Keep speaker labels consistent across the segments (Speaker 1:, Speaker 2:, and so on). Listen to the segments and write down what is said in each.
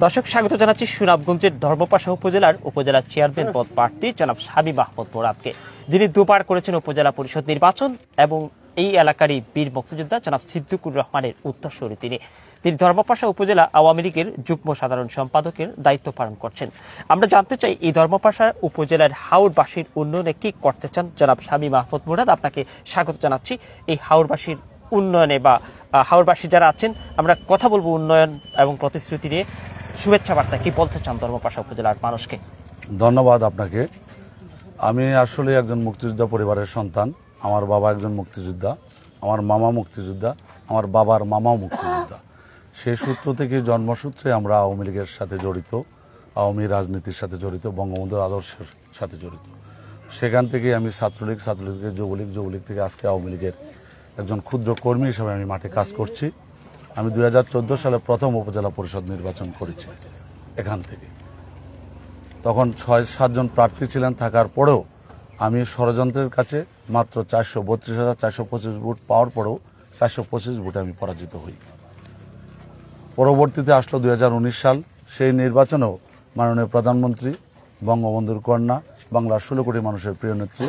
Speaker 1: দর্শক, স্বাগত জানাচ্ছি সুনামগঞ্জের ধর্মপাশা উপজেলার উপজেলা চেয়ারম্যান পদ প্রার্থী জনাব শামীম মাহমুদ মুরাদকে, যিনি দুবার করেছেন উপজেলা পরিষদ নির্বাচন এবং এই এলাকারই বীর মুক্তিযোদ্ধা জনাব সিদ্দিকুর রহমানের উত্তরসূরি তিনি ধর্মপাশা উপজেলা আওয়ামী লীগের যুগ্ম সাধারণ সম্পাদকের দায়িত্ব পালন করছেন। আমরা জানতে চাই এই ধর্মপাশা উপজেলার হাওরবাসীর উন্নয়নে কি করতে চান জনাব শামীম মাহমুদ মুরাদ। আপনাকে স্বাগত জানাচ্ছি এই হাওরবাসীর উন্নয়নে, বা হাওরবাসী যারা আছেন, আমরা কথা বলবো উন্নয়ন এবং প্রতিশ্রুতি নিয়ে। শুভেচ্ছা বার্তা কি বলতে চান ধর্মপাশা উপজেলার মানুষকে?
Speaker 2: ধন্যবাদ আপনাকে। আমি আসলে একজন মুক্তিযোদ্ধা পরিবারের সন্তান। আমার বাবা একজন মুক্তিযোদ্ধা, আমার মামা মুক্তিযোদ্ধা, আমার বাবার মামাও মুক্তিযোদ্ধা। সেই সূত্র থেকে জন্মসূত্রে আমরা আওয়ামী লীগের সাথে জড়িত, আওয়ামী রাজনীতির সাথে জড়িত, বঙ্গবন্ধুর আদর্শের সাথে জড়িত। সেখান থেকে আমি ছাত্রলীগ, ছাত্রলীগ থেকে যুবলীগ, যুবলীগ থেকে আজকে আওয়ামী লীগের একজন ক্ষুদ্র কর্মী হিসেবে আমি মাঠে কাজ করছি। আমি 2014 সালে প্রথম উপজেলা পরিষদ নির্বাচন করেছি এখান থেকে। তখন 6-7 জন প্রার্থী ছিলেন, থাকার পরেও আমি ষড়যন্ত্রের কাছে মাত্র 432,425 ভোট পাওয়ার পরেও 425 ভোটে আমি পরাজিত হই। পরবর্তীতে আসলো 2019 সাল। সেই নির্বাচনেও মাননীয় প্রধানমন্ত্রী, বঙ্গবন্ধুর কন্যা, বাংলার 16 কোটি মানুষের প্রিয় নেত্রী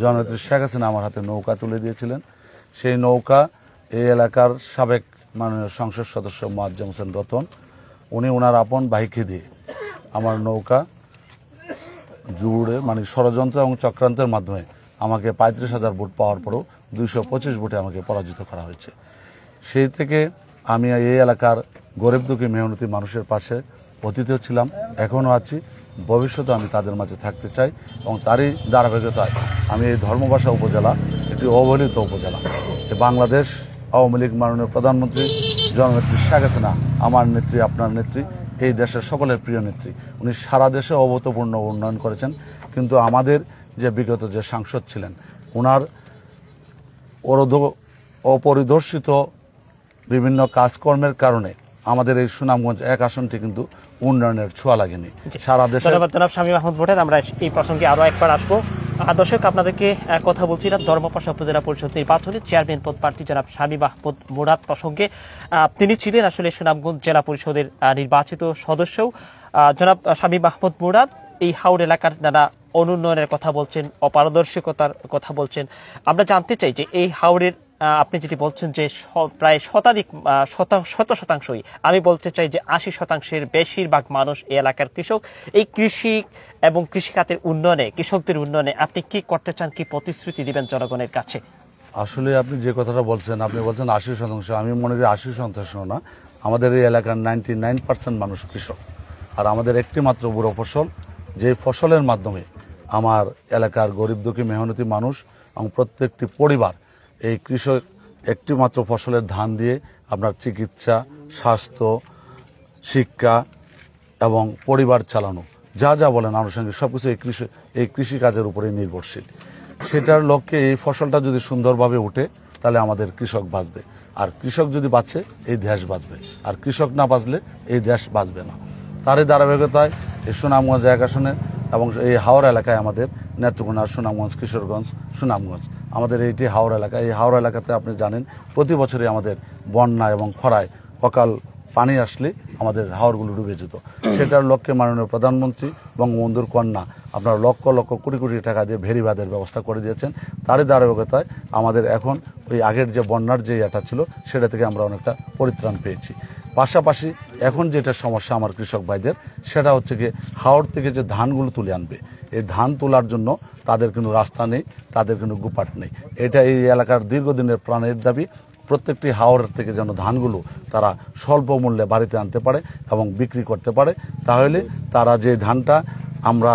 Speaker 2: জননেত্রী শেখ হাসিনা আমার হাতে নৌকা তুলে দিয়েছিলেন। সেই নৌকা এই এলাকার সাবেক মাননীয় সংসদ সদস্য মোয়াজ্জেম হোসেন রতন, উনি ওনার আপন ভাইকে দিয়ে আমার নৌকা জুড়ে ষড়যন্ত্র এবং চক্রান্তের মাধ্যমে আমাকে 35,000 ভোট পাওয়ার পরও 225 ভোটে আমাকে পরাজিত করা হয়েছে। সেই থেকে আমি এই এলাকার গরিব দুঃখী মেহনতি মানুষের পাশে অতীতেও ছিলাম, এখনও আছি, ভবিষ্যতে আমি তাদের মাঝে থাকতে চাই। এবং তারই ধারাবাহিকতায় আমি এই ধর্মপাশা উপজেলা একটি অবহেলিত উপজেলা। বাংলাদেশ আওয়ামী লীগ মাননীয় প্রধানমন্ত্রী জননেত্রী শেখ হাসিনা, আমার নেত্রী, আপনার নেত্রী, এই দেশের সকলের প্রিয় নেত্রী, উনি সারা দেশে অভূতপূর্ণ উন্নয়ন করেছেন। কিন্তু আমাদের যে বিগত যে সাংসদ ছিলেন, ওনার অপরিদর্শিত বিভিন্ন কাজকর্মের কারণে আমাদের এই সুনামগঞ্জ এক আসনটি কিন্তু উন্নয়নের ছোঁয়া লাগেনি সারা দেশে।
Speaker 1: জনাব শামীম মাহমুদ মুরাদ, আমরা এই প্রসঙ্গে আরো একবার আসবো। দর্শক, আপনাদেরকে কথা বলছিলাম ধর্মপাশা উপজেলা পরিষদ নির্বাচনে চেয়ারম্যান পদ প্রার্থী জনাব শামীম মাহমুদ মুরাদ প্রসঙ্গে। তিনি ছিলেন আসলে সুনামগঞ্জ জেলা পরিষদের নির্বাচিত সদস্যও। জনাব শামীম মাহমুদ মুরাদ এই হাওর এলাকার নানা অনুন্নয়নের কথা বলছেন, অপারদর্শিকতার কথা বলছেন। আমরা জানতে চাই যে এই হাওরের আপনি যেটি বলছেন যে প্রায় শত শতাংশই, আমি বলতে চাই যে 80% বেশিরভাগ মানুষ এই এলাকার কৃষক। এই কৃষি এবং কৃষিখাতের উন্নয়নে, কৃষকদের উন্নয়নে আপনি কি করতে চান, কি প্রতিশ্রুতি দিবেন জনগণের কাছে?
Speaker 2: আসলে আপনি যে কথাটা বলছেন, আপনি বলছেন 80%, আমি মনে করি 80% না, আমাদের এই এলাকার 99% মানুষ কৃষক। আর আমাদের একটি মাত্র বুড়ো ফসল, যে ফসলের মাধ্যমে আমার এলাকার গরিব দুঃখী মেহনতি মানুষ এবং প্রত্যেকটি পরিবার এই কৃষক একটি মাত্র ফসলের ধান দিয়ে আপনার চিকিৎসা, স্বাস্থ্য, শিক্ষা এবং পরিবার চালানো, যা যা বলেন আনুষঙ্গিক সবকিছু এই কৃষিকাজের উপরেই নির্ভরশীল। সেটার লক্ষ্যে এই ফসলটা যদি সুন্দরভাবে উঠে তাহলে আমাদের কৃষক বাঁচবে, আর কৃষক যদি বাঁচে এই দেশ বাঁচবে, আর কৃষক না বাঁচলে এই দেশ বাঁচবে না। তারই ধারাবাহিকতায় এই সুনামগঞ্জ এক আসনে এবং এই হাওড় এলাকায় আমাদের নেত্রকোনা, সুনামগঞ্জ, কিশোরগঞ্জ, সুনামগঞ্জ, আমাদের এইটি হাওড় এলাকা। এই হাওড় এলাকাতে আপনি জানেন প্রতি বছরই আমাদের বন্যা এবং খরায় অকাল পানি আসলে আমাদের হাওরগুলো ডুবে যেত। সেটার লক্ষ্যে মাননীয় প্রধানমন্ত্রী বঙ্গবন্ধুর কন্যা আপনার লক্ষ লক্ষ কোটি কোটি টাকা দিয়ে ভেরিবাঁধের ব্যবস্থা করে দিয়েছেন। তারই ধারাবাহিকতায় আমাদের এখন ওই আগের যে বন্যার যে ইয়েটা ছিল সেটা থেকে আমরা অনেকটা পরিত্রাণ পেয়েছি। পাশাপাশি এখন যেটা সমস্যা আমার কৃষক ভাইদের, সেটা হচ্ছে কি হাওড় থেকে যে ধানগুলো তুলে আনবে, এই ধান তোলার জন্য তাদের কোনো রাস্তা নেই, তাদের কোনো গুপাট নেই। এটা এই এলাকার দীর্ঘদিনের প্রাণের দাবি। প্রত্যেকটি হাওড় থেকে যেন ধানগুলো তারা স্বল্প মূল্যে বাড়িতে আনতে পারে এবং বিক্রি করতে পারে, তাহলে তারা যে ধানটা আমরা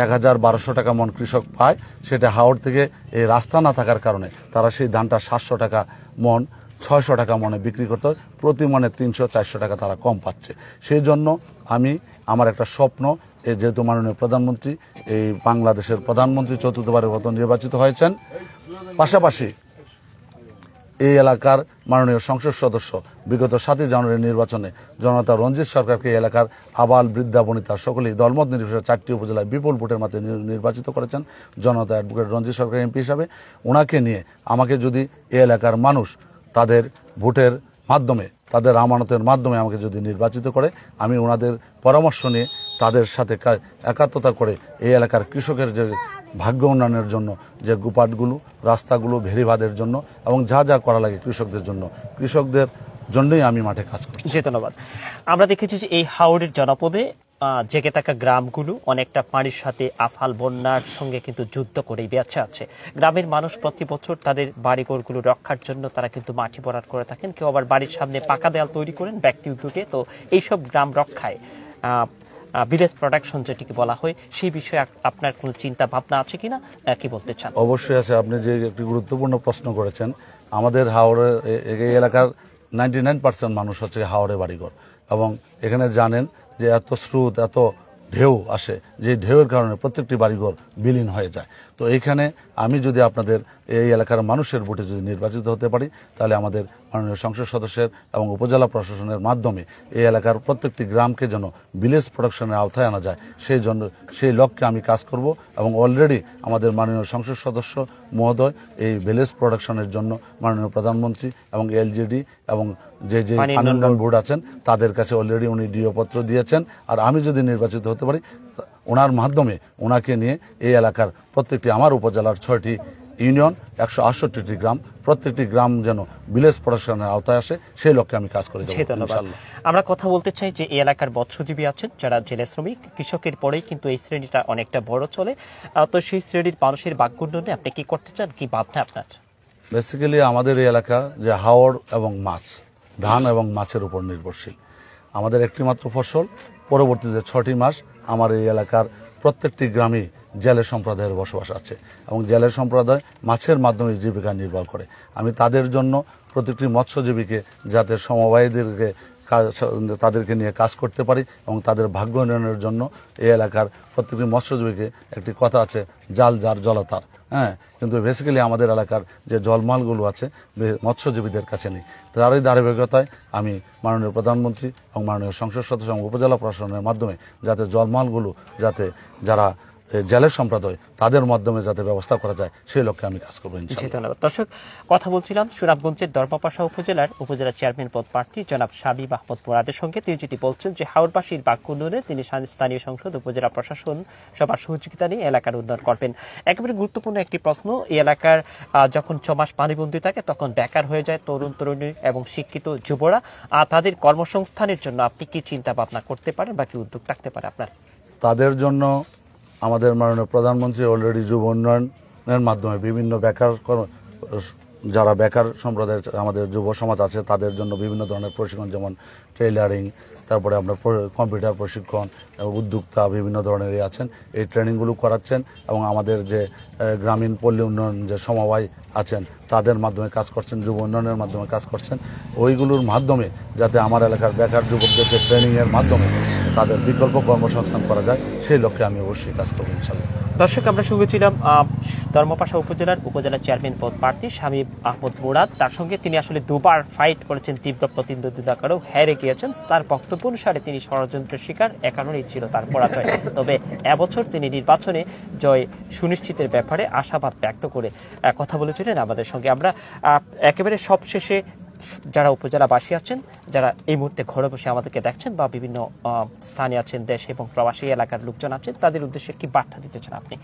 Speaker 2: 1,1200 টাকা মন কৃষক পায়, সেটা হাওড় থেকে এই রাস্তা না থাকার কারণে তারা সেই ধানটা 700 টাকা মন, 600 টাকা মনে বিক্রি করতে হয়, প্রতি মনে 300-400 টাকা তারা কম পাচ্ছে। সেই জন্য আমার একটা স্বপ্ন, যেহেতু মাননীয় প্রধানমন্ত্রী এই বাংলাদেশের প্রধানমন্ত্রী চতুর্থবারের মতো নির্বাচিত হয়েছেন, পাশাপাশি এই এলাকার মাননীয় সংসদ সদস্য বিগত 7 জানুয়ারি নির্বাচনে জনতা রঞ্জিত সরকারকে এলাকার আবাল বৃদ্ধা বনিতা সকলেই দলমত নির্বিশেষে 4টি উপজেলায় বিপুল ভোটের মাধ্যমে নির্বাচিত করেছেন জনতা অ্যাডভোকেট রঞ্জিত সরকার এমপি হিসাবে। ওনাকে নিয়ে আমাকে যদি এই এলাকার মানুষ তাদের ভোটের মাধ্যমে, তাদের আমানতের মাধ্যমে আমাকে যদি নির্বাচিত করে, আমি ওনাদের পরামর্শ নিয়ে তাদের সাথে একাত্মতা করে এই এলাকার কৃষকের যে ভাগ্য উন্নয়নের জন্য যে গুপাটগুলো, রাস্তাগুলো, ভেরিবাদের জন্য এবং যা যা করা লাগে কৃষকদের জন্য, কৃষকদের জন্যই আমি মাঠে কাজ করি।
Speaker 1: জি, ধন্যবাদ। আমরা দেখেছি যে এই হাওড়ের জনপদে জেগে থাকা গ্রামগুলো অনেকটা পানির সাথে আফাল বন্যার সঙ্গে কিন্তু যুদ্ধ করেই বেঁচে আছে। গ্রামের মানুষ প্রতি বছর তাদের বাড়িঘরগুলো রক্ষার জন্য তারা কিন্তু মাটি ভরাট করে থাকেন, কেউ আবার বাড়ির সামনে পাকা দেয়াল তৈরি করেন ব্যক্তি উদ্যোগে। তো এইসব গ্রাম রক্ষায় ভিলেজ প্রোটেকশন যেটিকে বলা হয়, সেই বিষয়ে আপনার কোনো চিন্তা ভাবনা আছে কিনা, কি বলতে চান?
Speaker 2: অবশ্যই আছে। আপনি যে একটি গুরুত্বপূর্ণ প্রশ্ন করেছেন, আমাদের হাওড়ের এই এলাকার 99% মানুষ হচ্ছে হাওড়ে বাড়িঘর, এবং এখানে জানেন যে এত স্রোত, এত ঢেউ আসে, যে ঢেউয়ের কারণে প্রত্যেকটি বাড়িঘর বিলীন হয়ে যায়। তো এইখানে আমি যদি আপনাদের এই এলাকার মানুষের ভোটে যদি নির্বাচিত হতে পারি, তাহলে আমাদের মাননীয় সংসদ সদস্যের এবং উপজেলা প্রশাসনের মাধ্যমে এই এলাকার প্রত্যেকটি গ্রামকে যেন ভিলেজ প্রোডাকশনের আওতায় আনা যায়, সেই লক্ষ্যে আমি কাজ করব। এবং অলরেডি আমাদের মাননীয় সংসদ সদস্য মহোদয় এই ভিলেজ প্রোডাকশনের জন্য মাননীয় প্রধানমন্ত্রী এবং এলজিডি এবং যে পানি উন্নয়ন বোর্ড আছেন তাদের কাছে অলরেডি উনি ডিও পত্র দিয়েছেন। আর আমি যদি নির্বাচিত হতে পারি, ওনার মাধ্যমে ওনাকে নিয়ে এই এলাকার প্রত্যেকটি, আমার উপজেলার 6টি ইউনিয়ন, 168টি গ্রাম, প্রত্যেকটি গ্রাম যেন ভিলেজ প্রোডাকশনের আওতায় আসে, সেই লক্ষ্যে আমি কাজ করে যাব ইনশাআল্লাহ।
Speaker 1: আমরা কথা বলতে চাই যে এই এলাকার মৎস্যজীবী আছেন যারা জেলে শ্রমিক, কৃষকের পরেই কিন্তু এই শ্রেণীটা অনেকটা বড় চলে। তো সেই শ্রেণীর মানুষের ভাগ্য উন্নয়নে আপনি কি করতে চান, কি ভাবনা আপনার?
Speaker 2: বেসিক্যালি আমাদের এই এলাকা যে হাওড় এবং মাছ, ধান এবং মাছের উপর নির্ভরশীল। আমাদের একটি মাত্র ফসল, পরবর্তীতে 6টি মাস আমার এই এলাকার প্রত্যেকটি গ্রামে জেলে সম্প্রদায়ের বসবাস আছে, এবং জেলের সম্প্রদায় মাছের মাধ্যমে জীবিকা নির্বাহ করে। আমি তাদের জন্য প্রত্যেকটি মৎস্যজীবীকে যাতে সমবায়ীদেরকে তাদেরকে নিয়ে কাজ করতে পারি, এবং তাদের ভাগ্য উন্নয়নের জন্য এই এলাকার প্রত্যেকটি মৎস্যজীবীকে একটি কথা আছে, জাল যার জলতার। হ্যাঁ, কিন্তু বেসিক্যালি আমাদের এলাকার যে জলমালগুলো আছে মৎস্যজীবীদের কাছে নেই। তারই ধারাবাহিকতায় আমি মাননীয় প্রধানমন্ত্রী এবং মাননীয় সংসদ সদস্য এবং উপজেলা প্রশাসনের মাধ্যমে যাতে জলমালগুলো যাতে যারা জেলের সম্প্রদায় তাদের মাধ্যমে যাতে ব্যবস্থা করা যায়, সেই লক্ষ্যে আমি কাজ করবো ইনশাআল্লাহ।
Speaker 1: ধন্যবাদ। দর্শক, কথা বলছিলাম সুনামগঞ্জের ধর্মপাশা উপজেলা চেয়ারম্যান পদ প্রার্থী জনাব শামীম আহমদ মুরাদের সঙ্গে। তিনি যেটি বলছেন যে হাওড়বাসীর ভাগ্য উন্নয়নে তিনি স্থানীয় সংসদ, উপজেলা প্রশাসন সবার সহযোগিতা নিয়ে এলাকার উন্নয়ন করবেন। একেবারে গুরুত্বপূর্ণ একটি প্রশ্ন, এই এলাকার যখন 6 মাস পানিবন্দী থাকে তখন বেকার হয়ে যায় তরুণ তরুণী এবং শিক্ষিত যুবরা। তাদের কর্মসংস্থানের জন্য আপনি কি চিন্তা ভাবনা করতে পারেন বা কি উদ্যোগ থাকতে পারে আপনার?
Speaker 2: তাদের জন্য আমাদের মাননীয় প্রধানমন্ত্রী অলরেডি যুব উন্নয়নের মাধ্যমে বিভিন্ন বেকার যারা বেকার সম্প্রদায়ের আমাদের যুব সমাজ আছে তাদের জন্য বিভিন্ন ধরনের প্রশিক্ষণ, যেমন টেইলারিং, তারপরে আপনার কম্পিউটার প্রশিক্ষণ, উদ্যোক্তা বিভিন্ন ধরনের আছেন, এই ট্রেনিংগুলো করাচ্ছেন। এবং আমাদের যে গ্রামীণ পল্লী উন্নয়ন যে সমবায় আছেন তাদের মাধ্যমে কাজ করছেন, যুব উন্নয়নের মাধ্যমে কাজ করছেন। ওইগুলোর মাধ্যমে যাতে আমার এলাকার বেকার যুবকদেরকে ট্রেনিংয়ের মাধ্যমে তাদের বিকল্প কর্মসংস্থান করা যায়, সেই লক্ষ্যে আমি অবশ্যই কাজ করবো ইনশাআল্লাহ।
Speaker 1: দর্শক, আমরা সঙ্গে ছিলাম ধর্মপাশা উপজেলা চেয়ারম্যান পদ প্রার্থী শামীম আহমদ মুরাদ। তার সঙ্গে তিনি আসলে দুবার ফাইট করেছেন, তীব্র প্রতিদ্বন্দ্বিতা করেও হেরে গিয়েছেন। তার বক্তব্য অনুসারে তিনি ষড়যন্ত্রের শিকার, এ কারণেই ছিল তার পরাজয়। তবে এবছর তিনি নির্বাচনে জয় সুনিশ্চিতের ব্যাপারে আশাবাদ ব্যক্ত করে কথা বলেছিলেন আমাদের সঙ্গে। আমরা একেবারে সবশেষে যারা উপজেলাবাসী আছেন, যারা এই মুহূর্তে ঘরে বসে আমাদেরকে দেখছেন বা বিভিন্ন স্থানে আছেন, দেশ এবং প্রবাসী এলাকার লোকজন আছেন, তাদের উদ্দেশ্যে কি বার্তা দিতে চান আপনি?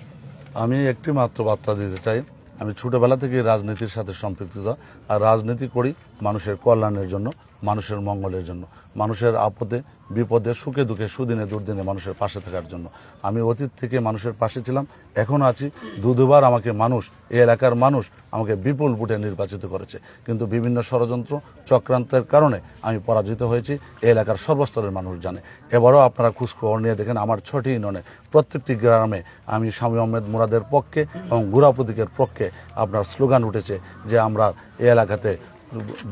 Speaker 2: আমি একটি মাত্র বার্তা দিতে চাই। আমি ছোটবেলা থেকে রাজনীতির সাথে সম্পৃক্ততা, আর রাজনীতি করি মানুষের কল্যাণের জন্য, মানুষের মঙ্গলের জন্য, মানুষের আপদে বিপদে, সুখে দুঃখে, সুদিনে দুর্দিনে মানুষের পাশে থাকার জন্য। আমি অতীত থেকে মানুষের পাশে ছিলাম, এখনো আছি। দুবার আমাকে মানুষ, এই এলাকার মানুষ আমাকে বিপুল ভোটে নির্বাচিত করেছে, কিন্তু বিভিন্ন ষড়যন্ত্র চক্রান্তের কারণে আমি পরাজিত হয়েছি, এই এলাকার সর্বস্তরের মানুষ জানে। এবারও আপনারা খোঁজখবর নিয়ে দেখেন, আমার 6টি ইউনিয়নে প্রত্যেকটি গ্রামে আমি শামীম আহমদ মুরাদের পক্ষে এবং গুড়া প্রতীকের পক্ষে আপনার স্লোগান উঠেছে যে আমরা এই এলাকাতে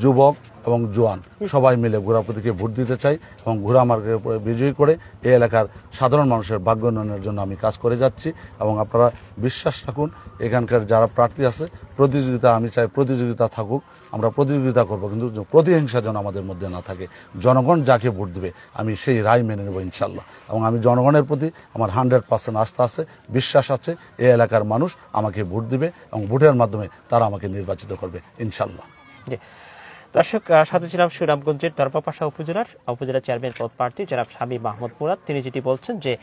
Speaker 2: যুবক এবং জোয়ান সবাই মিলে ঘোড়া প্রতীকে ভোট দিতে চাই, এবং ঘোড়া মার্কের উপরে বিজয়ী করে এই এলাকার সাধারণ মানুষের ভাগ্য উন্নয়নের জন্য আমি কাজ করে যাচ্ছি। এবং আপনারা বিশ্বাস রাখুন, এখানকার যারা প্রার্থী আছে প্রতিযোগিতা, আমি চাই প্রতিযোগিতা থাকুক, আমরা প্রতিযোগিতা করব, কিন্তু প্রতিহিংসা যেন আমাদের মধ্যে না থাকে। জনগণ যাকে ভোট দেবে আমি সেই রায় মেনে নেব ইনশাল্লাহ। এবং আমি জনগণের প্রতি আমার 100% আস্থা আছে, বিশ্বাস আছে। এই এলাকার মানুষ আমাকে ভোট দিবে এবং ভোটের মাধ্যমে তারা আমাকে নির্বাচিত করবে ইনশাল্লাহ।
Speaker 1: দর্শক, সাথে ছিলাম সুনামগঞ্জের ধর্মপাশা উপজেলা চেয়ারম্যান পদ প্রার্থী জনাব শামীম মাহমুদ মুরাদ। তিনি যেটি বলছেন যে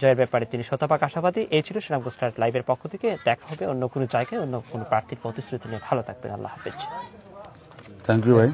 Speaker 1: জয়ের ব্যাপারে তিনি শতভাগ আশাবাদী। এই ছিল সুনামগঞ্জ স্টার লাইভের পক্ষ থেকে। দেখা হবে অন্য কোনো জায়গায় অন্য কোনো প্রার্থীর প্রতিশ্রুতি নিয়ে। ভালো থাকবেন, আল্লাহ হাফেজ।
Speaker 2: থ্যাংক ইউ ভাই।